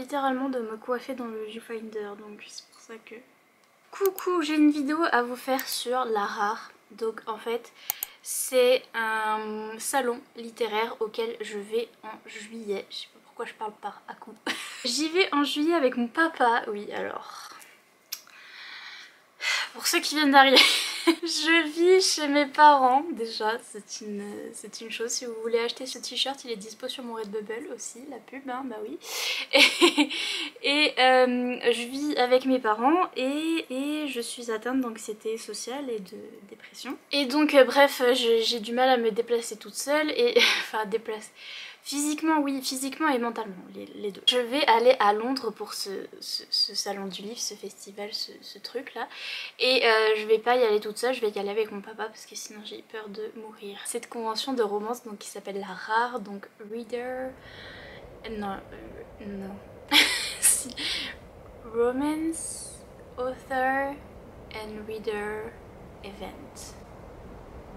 littéralement de me coiffer dans le viewfinder, donc c'est pour ça que... Coucou, j'ai une vidéo à vous faire sur la rare. Donc en fait c'est un salon littéraire auquel je vais en juillet. Je sais pas pourquoi je parle par à coup. J'y vais en juillet avec mon papa. Oui, alors pour ceux qui viennent d'arriver, je vis chez mes parents déjà, c'est une chose. Si vous voulez acheter ce t-shirt, il est dispo sur mon Redbubble aussi, la pub, hein, bah oui. Je vis avec mes parents et je suis atteinte d'anxiété sociale et de dépression. Et donc bref, j'ai du mal à me déplacer toute seule et enfin déplacer... Physiquement, oui, physiquement et mentalement, les deux. Je vais aller à Londres pour ce salon du livre, ce festival, ce truc là. Et je vais pas y aller toute seule, je vais y aller avec mon papa parce que sinon j'ai peur de mourir. Cette convention de romance donc, qui s'appelle la rare, donc Reader... Non, non. Si. Romance, Author and Reader Event.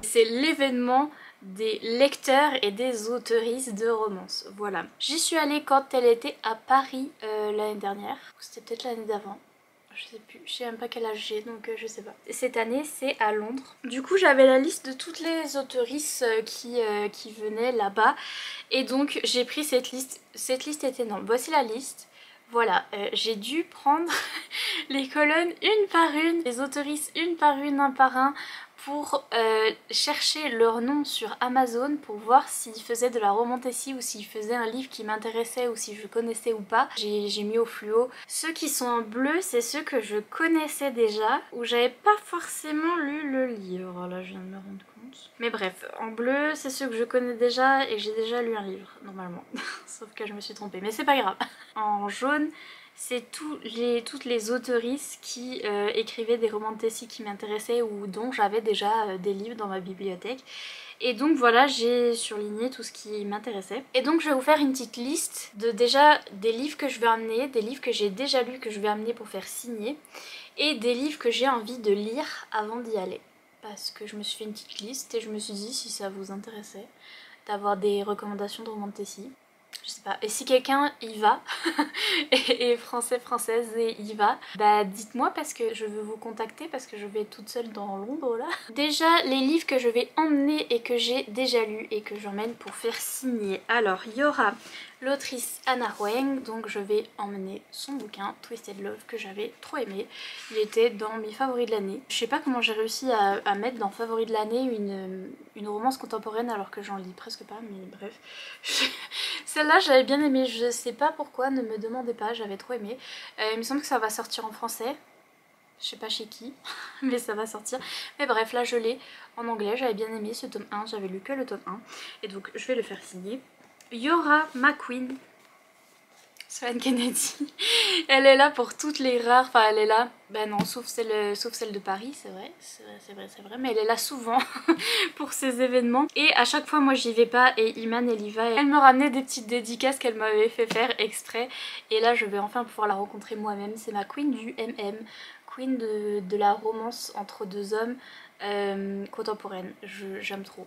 C'est l'événement des lecteurs et des auteuristes de romance, voilà. J'y suis allée quand elle était à Paris l'année dernière, c'était peut-être l'année d'avant. Je sais plus, je sais même pas quel âge j'ai donc je sais pas. Cette année c'est à Londres. Du coup j'avais la liste de toutes les auteuristes qui venaient là-bas. Et donc j'ai pris cette liste. Cette liste est énorme. Voici la liste. Voilà, j'ai dû prendre les colonnes une par une, les auteuristes une par une, un par un, pour chercher leur nom sur Amazon pour voir s'ils faisaient de la romantasy ou s'ils faisaient un livre qui m'intéressait ou si je connaissais ou pas. J'ai mis au fluo. Ceux qui sont en bleu, c'est ceux que je connaissais déjà, où j'avais pas forcément lu le livre. Là, je viens de me rendre compte. Mais bref, en bleu, c'est ceux que je connais déjà et j'ai déjà lu un livre, normalement. Sauf que je me suis trompée, mais c'est pas grave. En jaune, c'est toutes les auteuristes qui écrivaient des romantasy qui m'intéressaient ou dont j'avais déjà des livres dans ma bibliothèque. Et donc voilà, j'ai surligné tout ce qui m'intéressait. Et donc je vais vous faire une petite liste de déjà des livres que je vais amener, des livres que j'ai déjà lus que je vais amener pour faire signer, et des livres que j'ai envie de lire avant d'y aller. Parce que je me suis fait une petite liste et je me suis dit si ça vous intéressait d'avoir des recommandations de romantasy. Je sais pas, et si quelqu'un y va, et française et y va, bah dites-moi parce que je veux vous contacter parce que je vais toute seule dans Londres là. Déjà les livres que je vais emmener et que j'ai déjà lus et que j'emmène pour faire signer. Alors il y aura l'autrice Hannah Huang, donc je vais emmener son bouquin Twisted Love que j'avais trop aimé. Il était dans mes favoris de l'année. Je sais pas comment j'ai réussi à mettre dans favoris de l'année une romance contemporaine alors que j'en lis presque pas, mais bref. Celle-là j'avais bien aimé, je sais pas pourquoi, ne me demandez pas, j'avais trop aimé. Il me semble que ça va sortir en français. Je sais pas chez qui, mais ça va sortir. Mais bref, là je l'ai en anglais, j'avais bien aimé ce tome 1, j'avais lu que le tome 1. Et donc je vais le faire signer. Yora McQueen, Sloane Kennedy. Elle est là pour toutes les rares, enfin elle est là, ben non, sauf celle de Paris, c'est vrai, mais elle est là souvent pour ces événements. Et à chaque fois moi j'y vais pas et Iman elle y va. Elle me ramenait des petites dédicaces qu'elle m'avait fait faire exprès. Et là je vais enfin pouvoir la rencontrer moi-même. C'est ma queen du MM, queen de la romance entre deux hommes. Contemporaine, j'aime trop.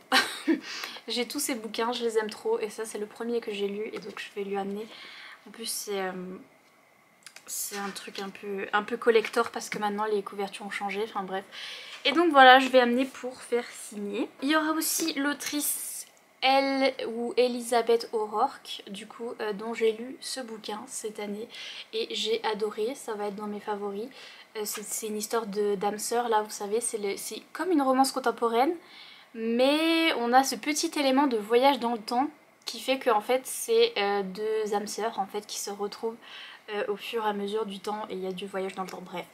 J'ai tous ces bouquins, je les aime trop et ça c'est le premier que j'ai lu et donc je vais lui amener. En plus c'est un truc un peu collector parce que maintenant les couvertures ont changé, enfin bref. Et donc voilà, je vais amener pour faire signer. Il y aura aussi l'autrice Elizabeth O'Rourke, du coup, dont j'ai lu ce bouquin cette année et j'ai adoré, ça va être dans mes favoris. C'est une histoire d'âme sœur, là vous savez, c'est comme une romance contemporaine, mais on a ce petit élément de voyage dans le temps qui fait que en fait c'est deux âmes sœurs en fait qui se retrouvent au fur et à mesure du temps et il y a du voyage dans le temps, bref.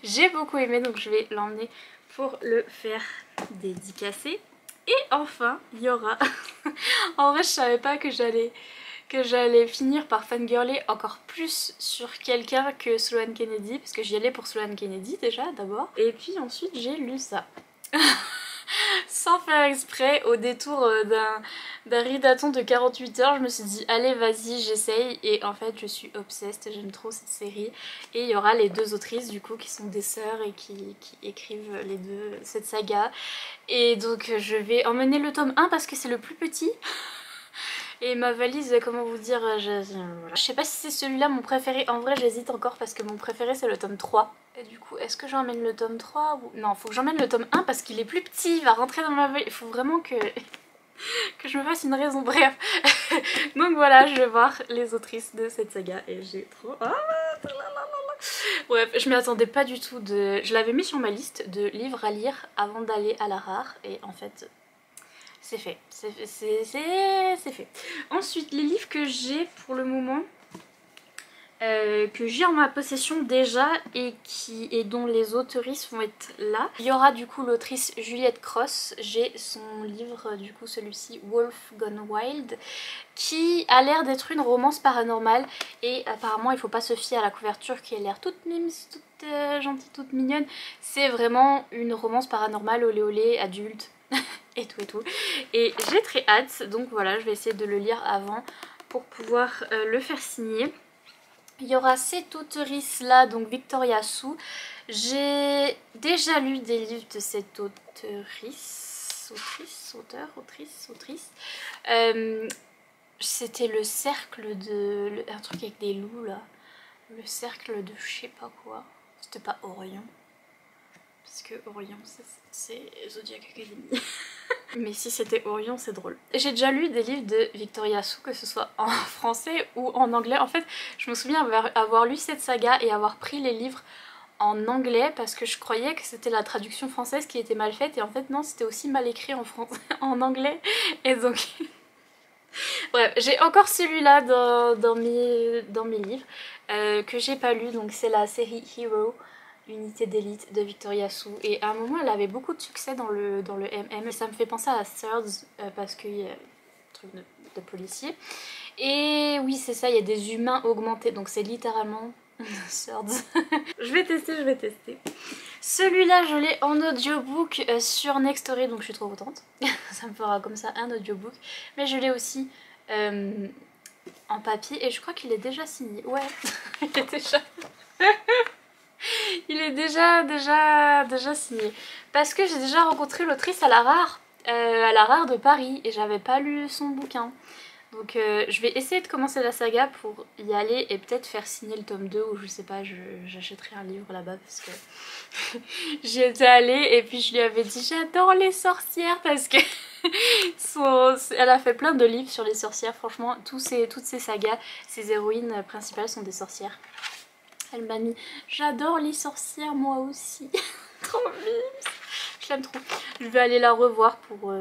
J'ai beaucoup aimé donc je vais l'emmener pour le faire dédicacer. Et enfin il y aura, en vrai je savais pas que j'allais finir par fangirler encore plus sur quelqu'un que Sloane Kennedy, parce que j'y allais pour Sloane Kennedy déjà d'abord, et puis ensuite j'ai lu ça. Sans faire exprès, au détour d'un ridaton de 48 heures, je me suis dit allez vas-y j'essaye, et en fait je suis obsessed, j'aime trop cette série. Et il y aura les deux autrices du coup qui sont des sœurs et qui écrivent les deux cette saga. Et donc je vais emmener le tome 1 parce que c'est le plus petit. Et ma valise, comment vous dire, voilà. Je sais pas si c'est celui-là mon préféré. En vrai j'hésite encore parce que mon préféré c'est le tome 3. Et du coup est-ce que j'emmène le tome 3 ou... Non, faut que j'emmène le tome 1 parce qu'il est plus petit, il va rentrer dans ma valise. Il faut vraiment que je me fasse une raison, bref. Donc voilà, je vais voir les autrices de cette saga et j'ai trop... Bref, je m'y attendais pas du tout de... Je l'avais mis sur ma liste de livres à lire avant d'aller à la rare et en fait... c'est fait, c'est fait. Ensuite, les livres que j'ai pour le moment, que j'ai en ma possession déjà et dont les autrices vont être là. Il y aura du coup l'autrice Juliette Cross, j'ai son livre du coup celui-ci Wolf Gone Wild qui a l'air d'être une romance paranormale et apparemment il faut pas se fier à la couverture qui a l'air toute mimes, toute gentille, toute mignonne. C'est vraiment une romance paranormale olé olé adulte et tout et j'ai très hâte, donc voilà je vais essayer de le lire avant pour pouvoir le faire signer. Il y aura cette autrice là, donc Victoria Sue. J'ai déjà lu des livres de cette autrice. Autrice. C'était le cercle de... un truc avec des loups là. Le cercle de je sais pas quoi. C'était pas Orion. Parce que Orion c'est Zodiac Academy. Mais si c'était Orion, c'est drôle. J'ai déjà lu des livres de Victoria Sue, que ce soit en français ou en anglais. En fait, je me souviens avoir lu cette saga et avoir pris les livres en anglais parce que je croyais que c'était la traduction française qui était mal faite et en fait non, c'était aussi mal écrit en français, en anglais. Et donc... Bref, j'ai encore celui-là dans mes livres que j'ai pas lu, donc c'est la série Hero. Unité d'élite de Victoria Sue et à un moment elle avait beaucoup de succès dans le MM et ça me fait penser à Thirds parce qu'il y a un truc de policier et oui c'est ça, il y a des humains augmentés donc c'est littéralement Thirds. je vais tester. Celui-là je l'ai en audiobook sur Nextory donc je suis trop contente. Ça me fera comme ça un audiobook mais je l'ai aussi en papier et je crois qu'il est déjà signé. Ouais, il est déjà... Il est déjà signé. Parce que j'ai déjà rencontré l'autrice à la rare de Paris et j'avais pas lu son bouquin. Donc je vais essayer de commencer la saga pour y aller et peut-être faire signer le tome 2 ou je sais pas, j'achèterai un livre là-bas parce que j'y étais allée et puis je lui avais dit j'adore les sorcières parce que elle a fait plein de livres sur les sorcières. Franchement, toutes ces sagas, ses héroïnes principales sont des sorcières. Elle m'a mis j'adore les sorcières moi aussi. Trop mime. Je l'aime trop. Je vais aller la revoir pour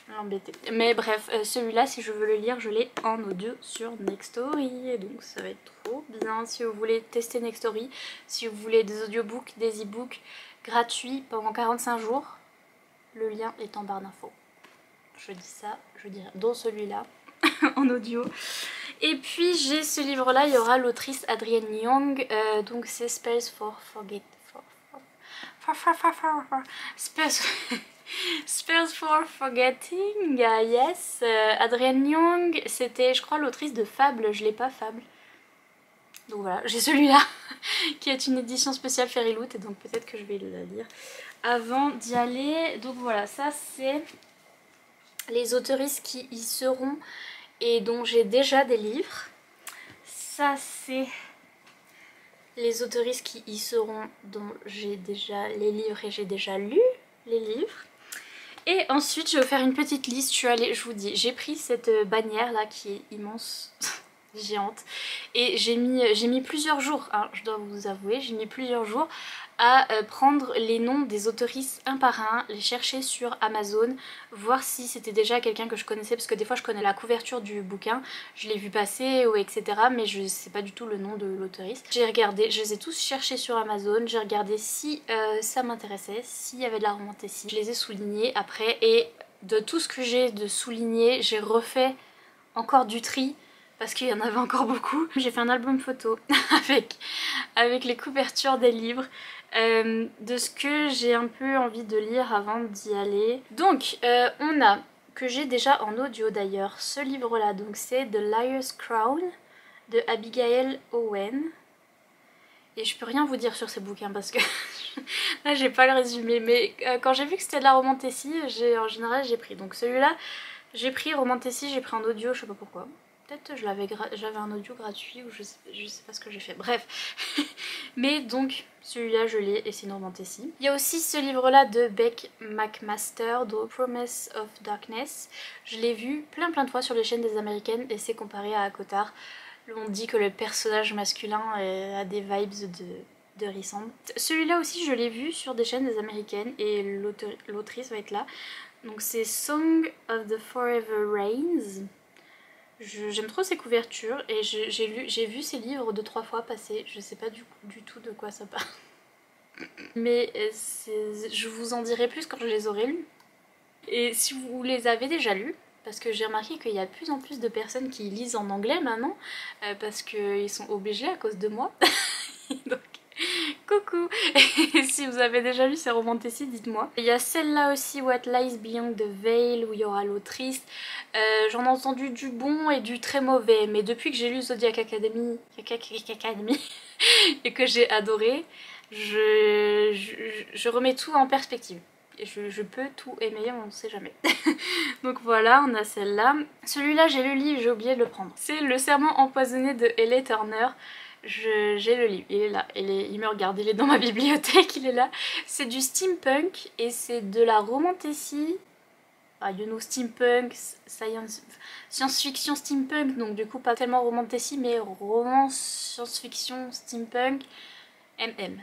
l'embêter. Mais bref, celui-là si je veux le lire je l'ai en audio sur Nextory. Et donc ça va être trop bien si vous voulez tester Nextory. Si vous voulez des audiobooks, des e-books gratuits pendant 45 jours. Le lien est en barre d'infos. Je dis ça, je dirais dans celui-là en audio. Et puis j'ai ce livre là, il y aura l'autrice Adrienne Young, donc c'est Spells for Forgetting, yes. Adrienne Young, c'était je crois l'autrice de Fable, je l'ai pas Fable. Donc voilà, j'ai celui-là qui est une édition spéciale Fairy Loot et donc peut-être que je vais la lire avant d'y aller. Donc voilà, ça c'est les autrices qui y seront et dont j'ai déjà des livres. Ça c'est les autrices qui y seront dont j'ai déjà les livres et j'ai déjà lu les livres. Et ensuite je vais vous faire une petite liste. Je suis allée, je vous dis, j'ai pris cette bannière là qui est immense, géante, et j'ai mis plusieurs jours, hein, je dois vous avouer, j'ai mis plusieurs jours à prendre les noms des autrices un par un, les chercher sur Amazon, voir si c'était déjà quelqu'un que je connaissais, parce que des fois je connais la couverture du bouquin, je l'ai vu passer ou etc. mais je sais pas du tout le nom de l'autrice. J'ai regardé, je les ai tous cherchés sur Amazon, j'ai regardé si ça m'intéressait, s'il y avait de la romantécie. Je les ai soulignés après et de tout ce que j'ai de souligné, j'ai refait encore du tri parce qu'il y en avait encore beaucoup. J'ai fait un album photo avec les couvertures des livres, de ce que j'ai un peu envie de lire avant d'y aller. Donc on a, que j'ai déjà en audio d'ailleurs, ce livre là, donc c'est The Liar's Crown de Abigail Owen. Et je peux rien vous dire sur ces bouquins parce que là j'ai pas le résumé, mais quand j'ai vu que c'était de la romantécie, en général j'ai pris. Donc celui-là, J'ai pris Romantasy, j'ai pris un audio, je sais pas pourquoi. Peut-être j'avais un audio gratuit ou je sais pas ce que j'ai fait. Bref. Mais donc celui-là je l'ai et c'est une Romantasy. Il y a aussi ce livre-là de Beck McMaster, The Promise of Darkness. Je l'ai vu plein de fois sur les chaînes des américaines et c'est comparé à Cotard. On dit que le personnage masculin a des vibes de Rysand. Celui-là aussi je l'ai vu sur des chaînes des américaines et l'autrice va être là. Donc c'est Song of the Forever Rains. J'aime trop ses couvertures et j'ai vu ces livres 2-3 fois passer. Je sais pas du tout de quoi ça parle. Mais je vous en dirai plus quand je les aurai lus. Et si vous les avez déjà lus, parce que j'ai remarqué qu'il y a de plus en plus de personnes qui lisent en anglais maintenant, parce qu'ils sont obligés à cause de moi. Donc coucou. Et si vous avez déjà lu ces Romantasy, dites-moi. Il y a celle-là aussi, What Lies Beyond the Veil, où il y aura l'autrice. J'en ai entendu du bon et du très mauvais, mais depuis que j'ai lu Zodiac Academy et que j'ai adoré, je remets tout en perspective. Je peux tout aimer, on ne sait jamais. Donc voilà, on a celle-là. Celui-là, j'ai le livre, j'ai oublié de le prendre. C'est Le Serment empoisonné de L.A. Turner. J'ai le livre, il est là, il me regarde, il est dans ma bibliothèque, il est là. C'est du steampunk et c'est de la Romantasy. You know, steampunk, science-fiction steampunk, donc du coup pas tellement Romantasy mais romance, science-fiction, steampunk, MM.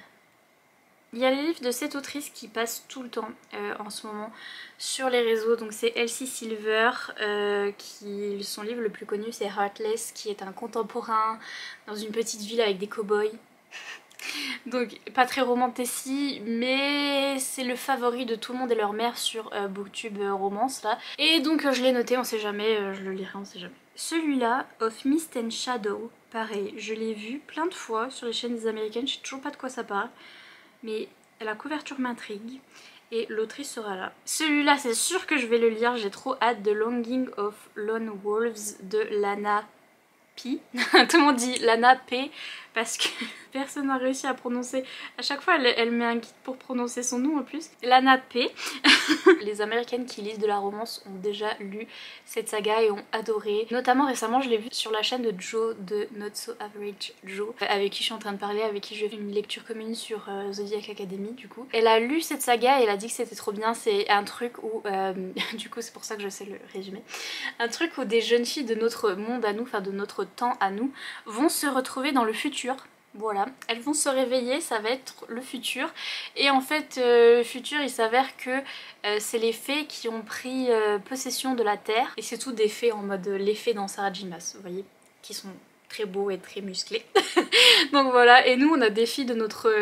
Il y a les livres de cette autrice qui passent tout le temps en ce moment sur les réseaux, donc c'est Elsie Silver, son livre le plus connu c'est Heartless, qui est un contemporain dans une petite ville avec des cow-boys. Donc pas très Romantasy, mais c'est le favori de tout le monde et leur mère sur Booktube Romance là. Et donc je l'ai noté, on sait jamais, je le lirai, on sait jamais. Celui-là, Of Mist and Shadow, pareil, je l'ai vu plein de fois sur les chaînes des américaines, je sais toujours pas de quoi ça parle. Mais la couverture m'intrigue et l'autrice sera là. Celui-là c'est sûr que je vais le lire, j'ai trop hâte, de Longing of Lone Wolves de Lana P. Tout le monde dit Lana P parce que personne n'a réussi à prononcer. À chaque fois elle met un guide pour prononcer son nom en plus. Lana P. Les américaines qui lisent de la romance ont déjà lu cette saga et ont adoré. Notamment récemment je l'ai vu sur la chaîne de Jo de Not So Average Jo, avec qui je suis en train de parler, avec qui je fais une lecture commune sur Zodiac Academy du coup. Elle a lu cette saga et elle a dit que c'était trop bien. C'est un truc où, du coup c'est pour ça que je sais le résumer, un truc où des jeunes filles de notre monde à nous, enfin de notre temps à nous, vont se retrouver dans le futur. Voilà, elles vont se réveiller, ça va être le futur. Et en fait, le futur, il s'avère que c'est les fées qui ont pris possession de la Terre. Et c'est tout des fées en mode les fées dans Sarah J. Maas, vous voyez, qui sont très beaux et très musclés. Donc voilà, et nous on a des filles de notre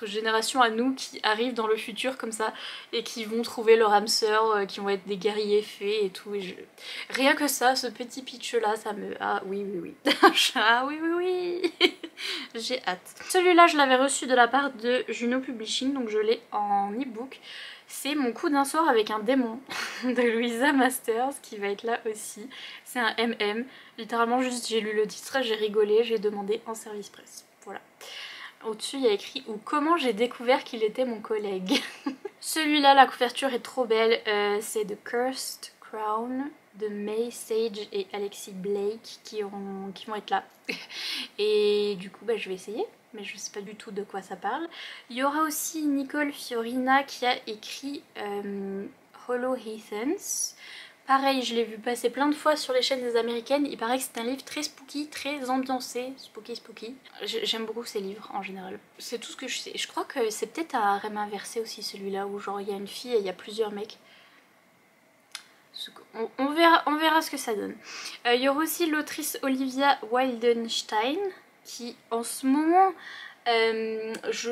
génération à nous qui arrivent dans le futur comme ça et qui vont trouver leur âme sœur, qui vont être des guerriers fées et tout. Et rien que ça, ce petit pitch là, ça me... Ah oui oui oui. Ah oui oui oui. J'ai hâte. Celui-là je l'avais reçu de la part de Juno Publishing, donc je l'ai en e-book. C'est Mon coup d'un soir avec un démon de Louisa Masters qui va être là aussi. C'est un MM. Littéralement juste j'ai lu le titre, j'ai rigolé, j'ai demandé en service presse. Voilà. Au-dessus il y a écrit ou comment j'ai découvert qu'il était mon collègue. Celui-là, la couverture est trop belle. C'est The Cursed Crown de May Sage et Alexis Blake qui vont être là. Et du coup bah, je vais essayer. Mais je sais pas du tout de quoi ça parle. Il y aura aussi Nicole Fiorina qui a écrit Hollow Heathens. Pareil, je l'ai vu passer plein de fois sur les chaînes des américaines. Il paraît que c'est un livre très spooky, très ambiancé. Spooky. J'aime beaucoup ces livres en général. C'est tout ce que je sais. Je crois que c'est peut-être un rêve inversé aussi celui-là, où genre il y a une fille et il y a plusieurs mecs. On verra ce que ça donne. Il y aura aussi l'autrice Olivia Wildenstein qui en ce moment je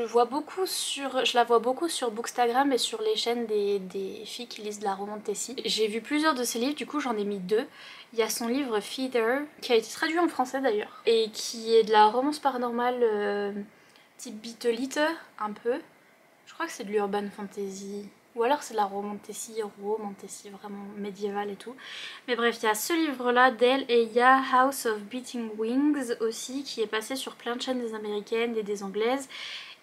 la vois beaucoup sur Bookstagram et sur les chaînes des filles qui lisent de la Romantasy. J'ai vu plusieurs de ses livres, du coup j'en ai mis 2. Il y a son livre Feeder qui a été traduit en français d'ailleurs et qui est de la romance paranormale type Beatle un peu. Je crois que c'est de l'urban fantasy. Ou alors c'est de la romantasy vraiment médiévale et tout. Mais bref, il y a ce livre-là d'elle et il y a House of Beating Wings aussi qui est passé sur plein de chaînes des américaines et des anglaises.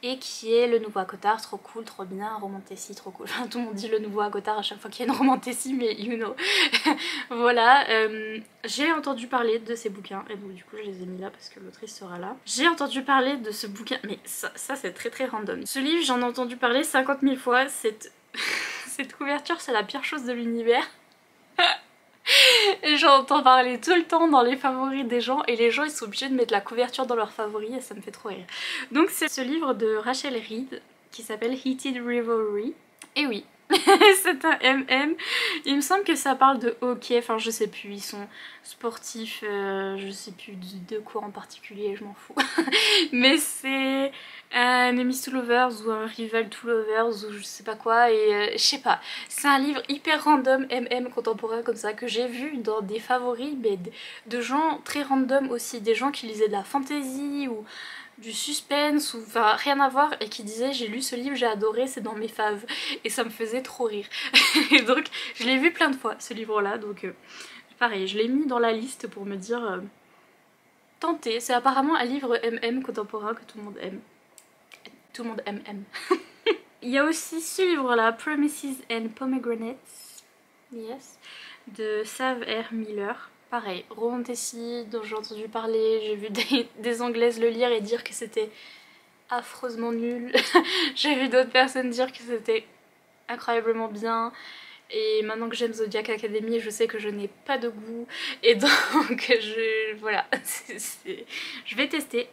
et qui est le nouveau Cotard, trop cool, trop bien, romantécie, trop cool. Enfin, tout le monde dit le nouveau Cotard à chaque fois qu'il y a une romantécie, mais you know. Voilà, j'ai entendu parler de ces bouquins et donc du coup je les ai mis là parce que l'autrice sera là. J'ai entendu parler de ce bouquin, mais ça c'est très random. Ce livre j'en ai entendu parler 50 000 fois, cette couverture c'est la pire chose de l'univers. Et j'entends parler tout le temps dans les favoris des gens et les gens ils sont obligés de mettre la couverture dans leurs favoris et ça me fait trop rire. Donc c'est ce livre de Rachel Reed qui s'appelle Heated Rivalry. Et oui, c'est un MM. Il me semble que ça parle de hockey, enfin je sais plus, ils sont sportifs, je sais plus de quoi en particulier, je m'en fous. Mais c'est un Enemies to Lovers ou un Rival to Lovers ou je sais pas quoi et je sais pas. C'est un livre hyper random MM contemporain comme ça que j'ai vu dans des favoris mais de gens très random aussi, des gens qui lisaient de la fantasy ou du suspense ou enfin rien à voir et qui disaient j'ai lu ce livre, j'ai adoré, c'est dans mes faves et ça me faisait trop rire. Et donc je l'ai vu plein de fois ce livre là donc pareil je l'ai mis dans la liste pour me dire tenter, c'est apparemment un livre MM contemporain que tout le monde aime. Tout le monde aime M. Il y a aussi ce livre là, Promises and Pomegranates, yes, de Sav R. Miller. Pareil, romantasy dont j'ai entendu parler, j'ai vu des anglaises le lire et dire que c'était affreusement nul. J'ai vu d'autres personnes dire que c'était incroyablement bien. Et maintenant que j'aime Zodiac Academy, je sais que je n'ai pas de goût. Et donc, voilà, je vais tester.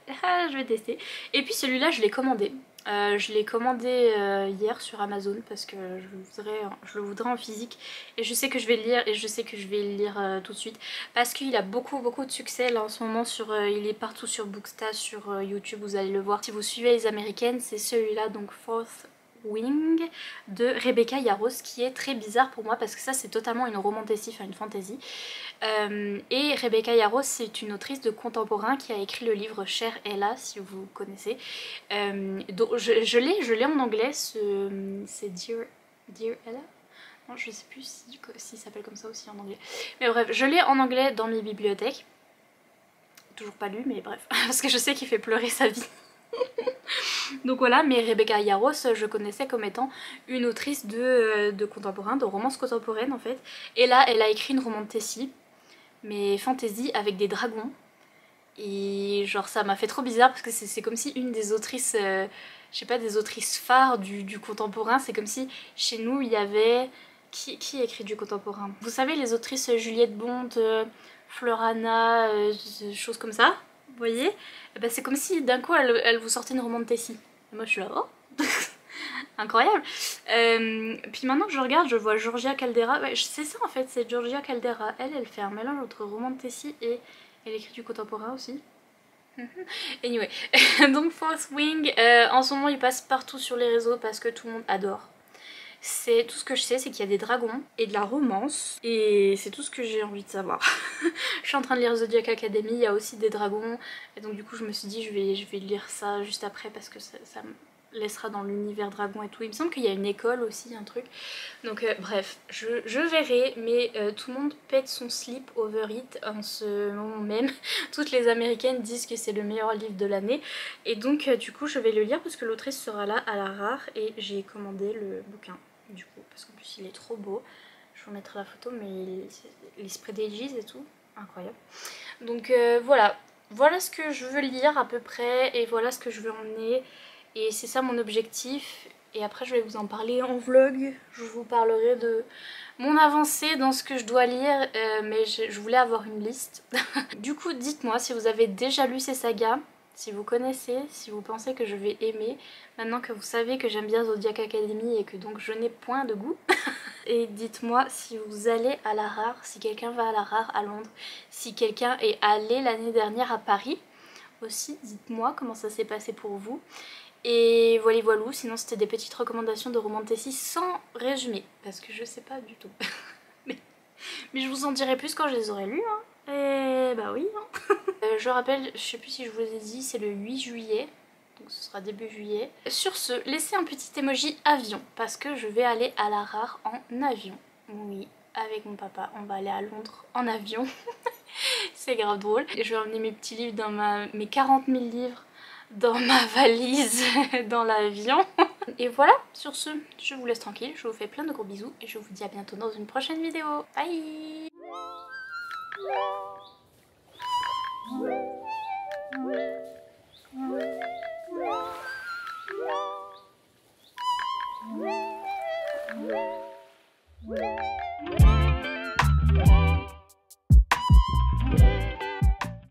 Je vais tester. Et puis celui-là, je l'ai commandé. Je l'ai commandé hier sur Amazon parce que je le voudrais en physique. Et je sais que je vais le lire et je sais que je vais le lire tout de suite. Parce qu'il a beaucoup de succès là en ce moment. Il est partout sur Booksta, sur YouTube, vous allez le voir. Si vous suivez les américaines, c'est celui-là, donc Fourth Wing de Rebecca Yarros, qui est très bizarre pour moi parce que ça c'est totalement une romantasy, enfin une fantasy. Et Rebecca Yarros c'est une autrice de contemporain qui a écrit le livre Cher Ella, si vous connaissez. Donc je l'ai en anglais, c'est Dear Ella. Non, je sais plus si ça s'appelle comme ça aussi en anglais. Mais bref, je l'ai en anglais dans mes bibliothèques. Toujours pas lu, mais bref, parce que je sais qu'il fait pleurer sa vie. Donc voilà, mais Rebecca Yarros, je connaissais comme étant une autrice de contemporain, de romance contemporaine en fait. Et là, elle a écrit une romantasy, mais fantasy avec des dragons. Et genre ça m'a fait trop bizarre parce que c'est comme si une des autrices, je sais pas, des autrices phares du contemporain, c'est comme si chez nous il y avait... Qui écrit du contemporain? Vous savez les autrices Juliette Bond, Florana, choses comme ça, vous voyez? Et ben c'est comme si d'un coup elle vous sortait une romantasy. Et moi je suis là, oh incroyable. Puis maintenant que je regarde, je vois Georgia Caldera. Ouais, c'est ça en fait, c'est Georgia Caldera. Elle fait un mélange entre romantasy et elle écrit du contemporain aussi. Anyway, donc Fourth Wing, en ce moment il passe partout sur les réseaux parce que tout le monde adore. C'est tout ce que je sais, c'est qu'il y a des dragons et de la romance et c'est tout ce que j'ai envie de savoir. Je suis en train de lire Zodiac Academy, il y a aussi des dragons et donc du coup je me suis dit je vais lire ça juste après parce que ça me laissera dans l'univers dragon et tout. Il me semble qu'il y a une école aussi, un truc. Donc bref, je verrai, mais tout le monde pète son slip over it en ce moment même. Toutes les américaines disent que c'est le meilleur livre de l'année. Et donc du coup je vais le lire parce que l'autrice sera là à la rare et j'ai commandé le bouquin du coup. Parce qu'en plus il est trop beau. Je vous mettrai la photo, mais les spread edges et tout, incroyable. Donc voilà. Voilà ce que je veux lire à peu près et voilà ce que je veux emmener. Et c'est ça mon objectif. Et après je vais vous en parler en vlog. Je vous parlerai de mon avancée dans ce que je dois lire. Mais je voulais avoir une liste. Du coup dites-moi si vous avez déjà lu ces sagas. Si vous connaissez, si vous pensez que je vais aimer. Maintenant que vous savez que j'aime bien Zodiac Academy et que donc je n'ai point de goût. Et dites-moi si vous allez à la rare. Si quelqu'un va à la rare à Londres. Si quelqu'un est allé l'année dernière à Paris. Aussi dites-moi comment ça s'est passé pour vous. Et voilà, sinon c'était des petites recommandations de romantasy sans résumé, parce que je sais pas du tout. mais je vous en dirai plus quand je les aurai lus, hein. Et bah oui, hein. Je rappelle, je sais plus si je vous ai dit, c'est le 8 juillet, donc ce sera début juillet. Sur ce, laissez un petit emoji avion, parce que je vais aller à la rare en avion. Oui, avec mon papa, on va aller à Londres en avion. C'est grave drôle. Et je vais emmener mes petits livres dans mes 40 000 livres dans ma valise dans l'avion. Et voilà, sur ce, je vous laisse tranquille, je vous fais plein de gros bisous et je vous dis à bientôt dans une prochaine vidéo. Bye!